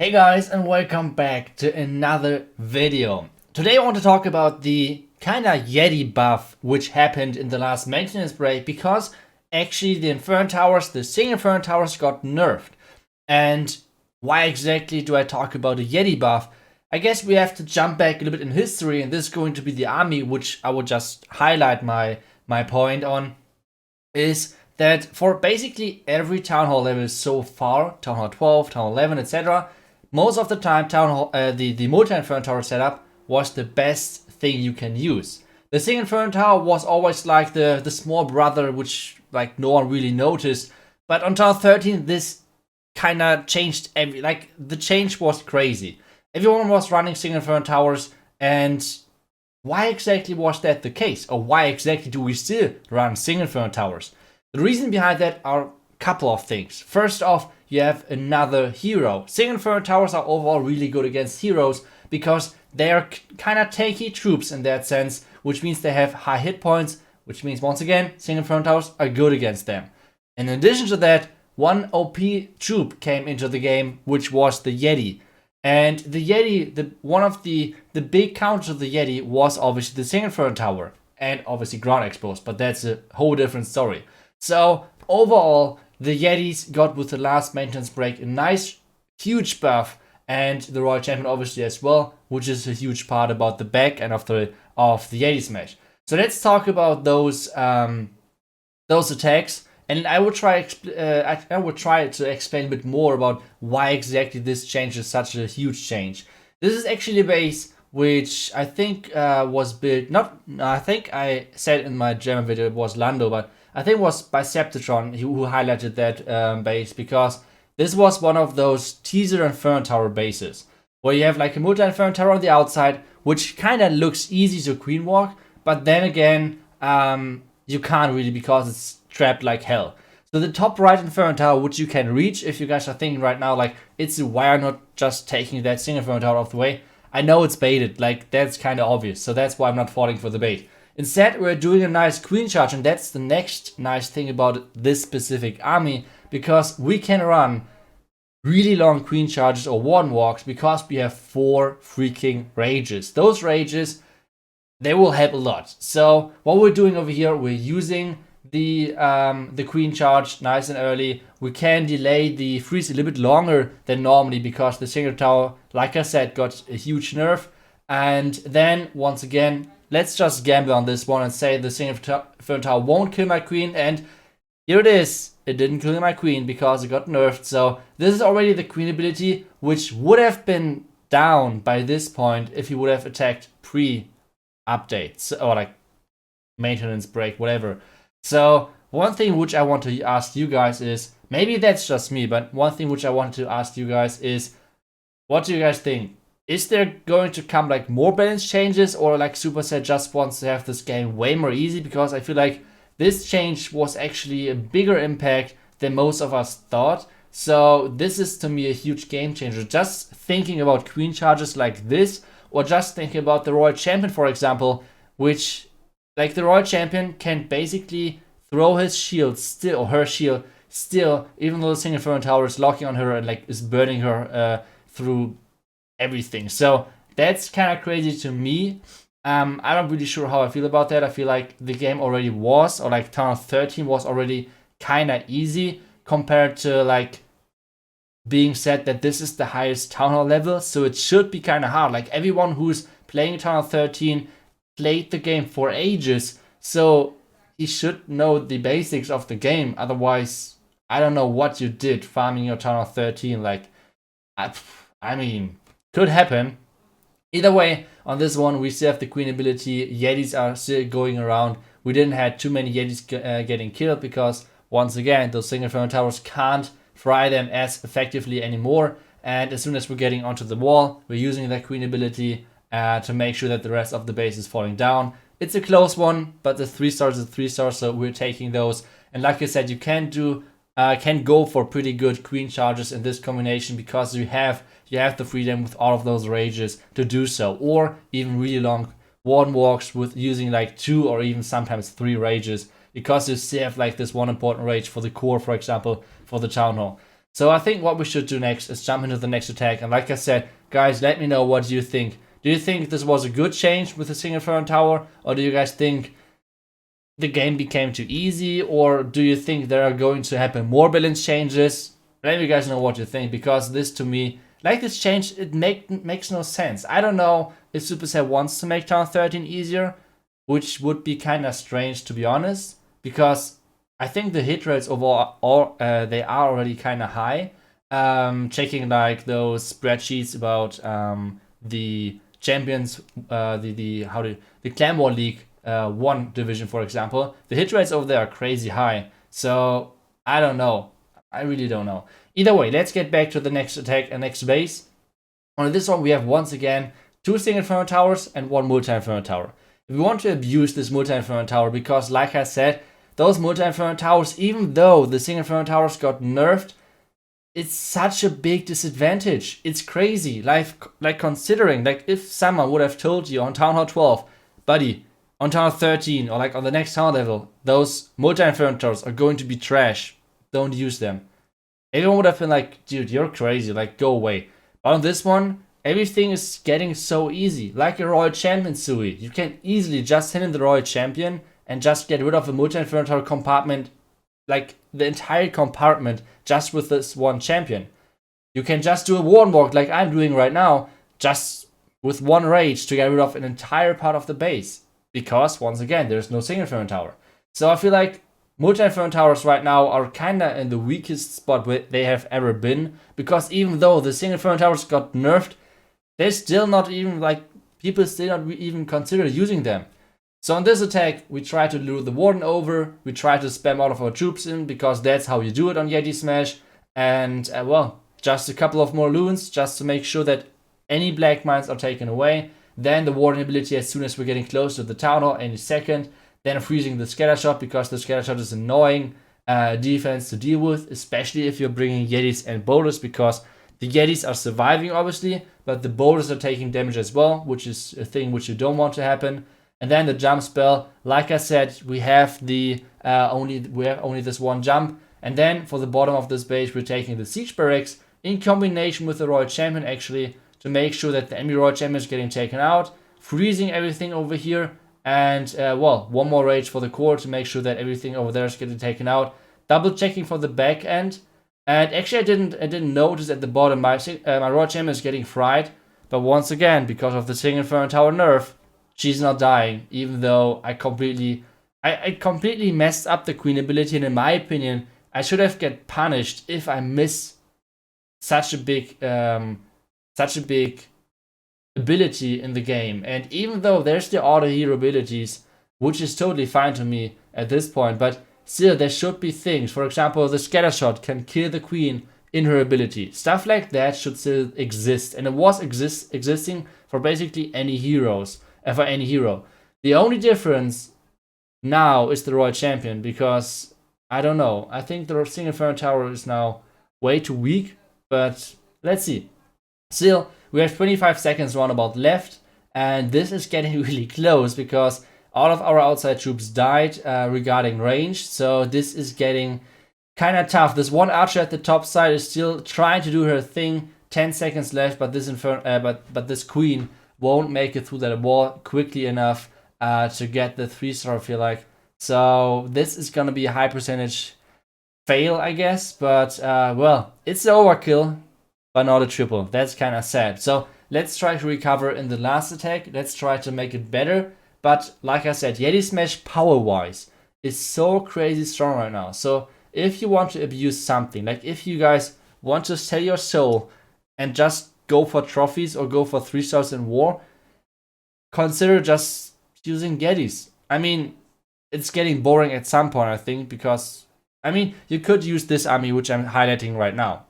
Hey guys, and welcome back to another video. Today I want to talk about the kinda Yeti buff which happened in the last maintenance break, because actually the Inferno Towers, the single Inferno Towers got nerfed. And why exactly do I talk about the Yeti buff? I guess we have to jump back a little bit in history, and this is going to be the army, which I will just highlight my point on, is that for basically every Town Hall level so far, Town Hall 12, Town Hall 11, etc., most of the time, Town Hall, the multi-Inferno Tower setup was the best thing you can use. The single Inferno Tower was always like the small brother, which like no one really noticed. But on Tower 13, this kind of changed the change was crazy. Everyone was running single Inferno Towers, and why exactly was that the case? Or why exactly do we still run single Inferno Towers? The reason behind that are a couple of things. First off, you have another hero. Single Inferno Towers are overall really good against heroes because they are kind of tanky troops in that sense, which means they have high hit points, which means once again, Single Inferno Towers are good against them. In addition to that, one OP troop came into the game, which was the Yeti. And the Yeti, one of the big counters of the Yeti was obviously the Single Inferno Tower, and obviously ground exposed, but that's a whole different story. So overall, the Yetis got with the last maintenance break a nice, huge buff, and the Royal Champion obviously as well, which is a huge part about the back end of the Yeti Smash. So let's talk about those attacks, and I will try to explain a bit more about why exactly this change is such a huge change. This is actually a base which I think was built. I think I said in my German video it was Lando, but I think it was Biceptatron who highlighted that base, because this was one of those teaser Inferno Tower bases, where you have like a multi-Inferno Tower on the outside, which kind of looks easy to queen walk, but then again, you can't really because it's trapped like hell. So the top right Inferno Tower, which you can reach, if you guys are thinking right now, like, why are not just taking that single Inferno Tower off the way? I know it's baited, like, that's kind of obvious, so that's why I'm not falling for the bait. Instead, we're doing a nice queen charge, and that's the next nice thing about this specific army, because we can run really long queen charges or warden walks because we have 4 freaking rages. Those rages, they will help a lot. So what we're doing over here, we're using the queen charge nice and early. We can delay the freeze a little bit longer than normally because the single tower, like I said, got a huge nerf. And then once again, let's just gamble on this one and say the single Inferno Tower won't kill my queen, and here it is. It didn't kill my queen because it got nerfed. So this is already the queen ability, which would have been down by this point if he would have attacked pre-updates or like maintenance break, whatever. So one thing which I want to ask you guys is, maybe that's just me, but one thing which I wanted to ask you guys is, what do you guys think? Is there going to come like more balance changes, or like Supercell just wants to have this game way more easy? Because I feel like this change was actually a bigger impact than most of us thought. So this is to me a huge game changer. Just thinking about queen charges like this, or just thinking about the Royal Champion, for example, which like the Royal Champion can basically throw his shield still, or her shield still, even though the single Inferno Tower is locking on her and like is burning her through everything. So that's kind of crazy to me. I'm not really sure how I feel about that. I feel like the game already was, or like Town Hall 13 was already kind of easy compared to like being said that this is the highest Town Hall level, so it should be kind of hard. Like everyone who's playing Town Hall 13 played the game for ages, so he should know the basics of the game. Otherwise, I don't know what you did farming your Town Hall 13. Like, I mean, could happen. Either way, on this one, we still have the queen ability. Yetis are still going around. We didn't have too many Yetis getting killed because, once again, those single Inferno Towers can't fry them as effectively anymore. And as soon as we're getting onto the wall, we're using that queen ability to make sure that the rest of the base is falling down. It's a close one, but the 3 stars is 3 stars, so we're taking those. And like I said, you can go for pretty good queen charges in this combination because you have the freedom with all of those rages to do so, or even really long warden walks with using like 2 or even sometimes 3 rages, because you still have like this one important rage for the core, for example, for the Town Hall. So I think what we should do next is jump into the next attack. And like I said, guys, let me know what you think. Do you think this was a good change with the single Inferno Tower? Or do you guys think the game became too easy? Or do you think there are going to happen more balance changes? Let me guys know what you think, because this to me, like this change, it makes no sense. I don't know if Supercell wants to make Town 13 easier, which would be kind of strange to be honest, because I think the hit rates overall, they are already kind of high. Checking like those spreadsheets about the champions, the Clan War League 1 division, for example, the hit rates over there are crazy high. So I don't know. I really don't know. Either way, let's get back to the next attack and next base. On this one, we have once again 2 single Inferno Towers and 1 multi-Inferno Tower. We want to abuse this multi-Inferno Tower because, like I said, those multi-Inferno Towers, even though the single Inferno Towers got nerfed, it's such a big disadvantage. It's crazy. Like considering, like if someone would have told you on Town Hall 12, buddy, on Town Hall 13 or like on the next town level, those multi-Inferno Towers are going to be trash. Don't use them. Everyone would have been like, dude, you're crazy. Like, go away. But on this one, everything is getting so easy. Like a Royal Champion Sui. You can easily just hit in the Royal Champion and just get rid of a multi-Inferno Tower compartment. Like, the entire compartment just with this one champion. You can just do a Warden walk like I'm doing right now, just with one rage to get rid of an entire part of the base. Because, once again, there's no single Inferno Tower. So I feel like multi-Inferno Towers right now are kinda in the weakest spot where they have ever been. Because even though the single Inferno Towers got nerfed, they're still not even, like, people still not even consider using them. So on this attack, we try to lure the Warden over, we try to spam all of our troops in, because that's how you do it on Yeti Smash. And, well, just a couple of more loons, just to make sure that any black mines are taken away. Then the Warden ability as soon as we're getting close to the Town Hall, any second. Then freezing the scatter shot, because the scatter shot is annoying defense to deal with, especially if you're bringing Yetis and boulders, because the Yetis are surviving obviously, but the boulders are taking damage as well, which is a thing which you don't want to happen. And then the jump spell, like I said, we have only this one jump. And then for the bottom of this base, we're taking the Siege Barracks in combination with the Royal Champion actually, to make sure that the enemy Royal Champion is getting taken out, freezing everything over here. And, well, one more rage for the core to make sure that everything over there is getting taken out. Double checking for the back end. And actually, I didn't notice at the bottom, my Royal Champion is getting fried. But once again, because of the single Inferno Tower nerf, she's not dying. Even though I completely messed up the Queen ability. And in my opinion, I should have get punished if I miss such a big ability in the game. And even though there's the auto hero abilities, which is totally fine to me at this point, but still there should be things. For example, the scatter shot can kill the queen in her ability. Stuff like that should still exist, and it was existing for basically any heroes, for any hero. The only difference now is the Royal Champion, because I don't know, I think the single Inferno Tower is now way too weak, but let's see. Still, we have 25 seconds roundabout left, and this is getting really close because all of our outside troops died regarding range, so this is getting kind of tough. This one archer at the top side is still trying to do her thing. 10 seconds left, but this queen won't make it through that wall quickly enough to get the 3-star, I feel like. So this is gonna be a high percentage fail, I guess, but well, it's the overkill, but not a triple. That's kind of sad. So let's try to recover in the last attack. Let's try to make it better. But like I said, Yeti Smash power-wise is so crazy strong right now. So if you want to abuse something, like if you guys want to sell your soul and just go for trophies or go for 3-stars in war, consider just using Yetis. I mean, it's getting boring at some point, I think, because, I mean, you could use this army, which I'm highlighting right now.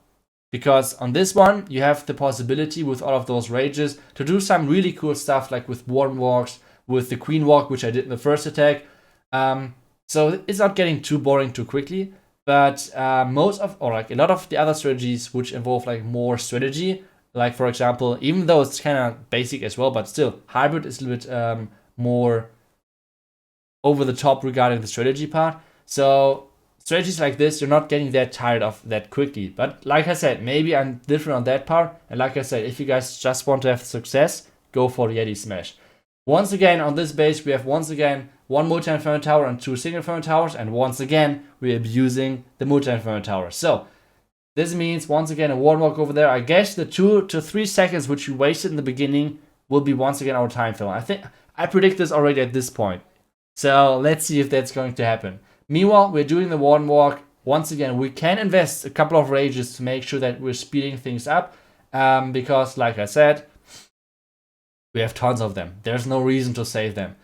Because on this one, you have the possibility with all of those rages to do some really cool stuff, like with Warden walks, with the Queen walk, which I did in the first attack. So it's not getting too boring too quickly. But a lot of the other strategies which involve like more strategy, like for example, even though it's kind of basic as well, but still, hybrid is a little bit more over the top regarding the strategy part. So strategies like this, you're not getting that tired of that quickly. But like I said, maybe I'm different on that part. And like I said, if you guys just want to have success, go for the Yeti Smash. Once again, on this base, we have once again 1 multi-inferno tower and 2 single inferno towers. And once again, we're abusing the multi-inferno tower. So this means once again a Warden walk over there. I guess the 2 to 3 seconds which we wasted in the beginning will be once again our time fill. I predict this already at this point. So let's see if that's going to happen. Meanwhile, we're doing the Warden walk. Once again, we can invest a couple of rages to make sure that we're speeding things up. Because like I said, we have tons of them. There's no reason to save them.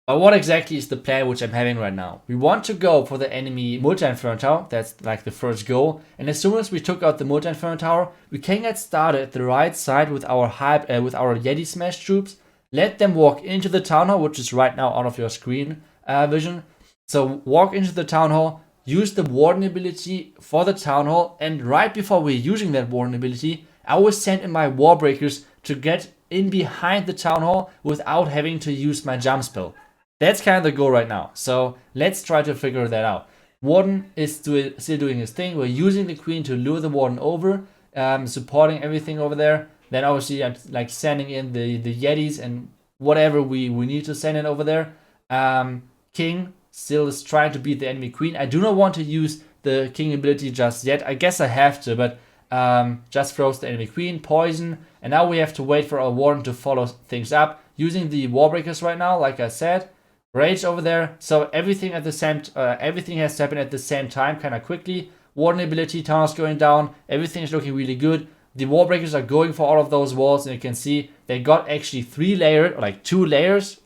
But what exactly is the plan which I'm having right now? We want to go for the enemy multi-inferno tower. That's like the first goal. And as soon as we took out the multi-inferno tower, we can get started at the right side with our Yeti Smash troops. Let them walk into the town hall, which is right now out of your screen vision. So walk into the town hall, use the Warden ability for the town hall, and right before we're using that Warden ability, I always send in my wall breakers to get in behind the town hall without having to use my jump spell. That's kind of the goal right now. So let's try to figure that out. Warden is still doing his thing. We're using the queen to lure the Warden over, supporting everything over there. Then obviously I'm like sending in the Yetis and whatever we need to send in over there. King still is trying to beat the enemy queen. I do not want to use the king ability just yet. I guess I have to, but just froze the enemy queen, poison, and now we have to wait for our Warden to follow things up. Using the wall breakers right now, like I said, rage over there. So everything at the same, everything has to happen at the same time, kind of quickly. Warden ability, town is going down. Everything is looking really good. The wall breakers are going for all of those walls, and you can see they got actually 3 layers, or like 2 layers,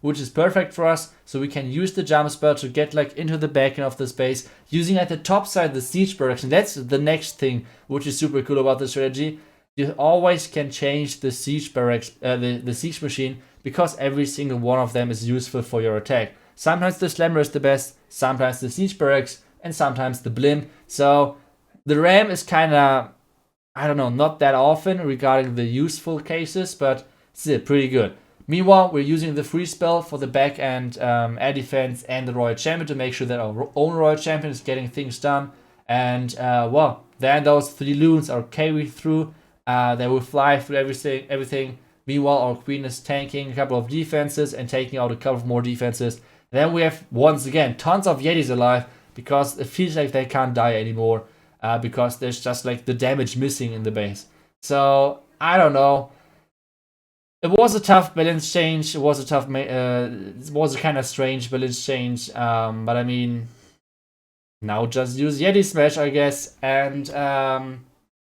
which is perfect for us. So we can use the jump spell to get like into the back end of the space, using at the top side the siege barracks. And that's the next thing, which is super cool about the strategy. You always can change the siege barracks, the siege machine, because every single one of them is useful for your attack. Sometimes the slammer is the best, sometimes the siege barracks, and sometimes the blimp. So the ram is kind of, I don't know, not that often regarding the useful cases, but still pretty good. Meanwhile, we're using the free spell for the back end air defense and the Royal Champion to make sure that our own Royal Champion is getting things done. And well, then those 3 loons are carried through. They will fly through everything. Meanwhile, our queen is tanking a couple of defenses and taking out a couple of more defenses. Then we have, once again, tons of Yetis alive, because it feels like they can't die anymore. Because there's just like the damage missing in the base. So I don't know. It was a tough balance change. It was a tough, it was a kind of strange balance change. But I mean, now just use Yeti Smash, I guess. And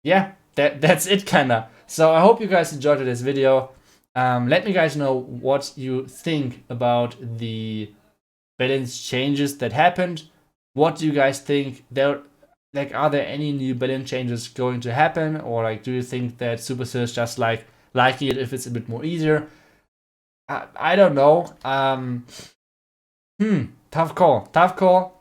yeah, that's it kinda. So I hope you guys enjoyed this video. Let me guys know what you think about the balance changes that happened. What do you guys think? Like, are there any new balance changes going to happen, or like, do you think that Supercell is just like liking it if it's a bit more easier? I don't know. Tough call.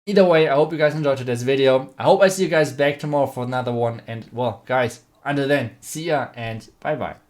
Either way, I hope you guys enjoyed today's video. I hope I see you guys back tomorrow for another one. And well, guys, until then, see ya and bye bye.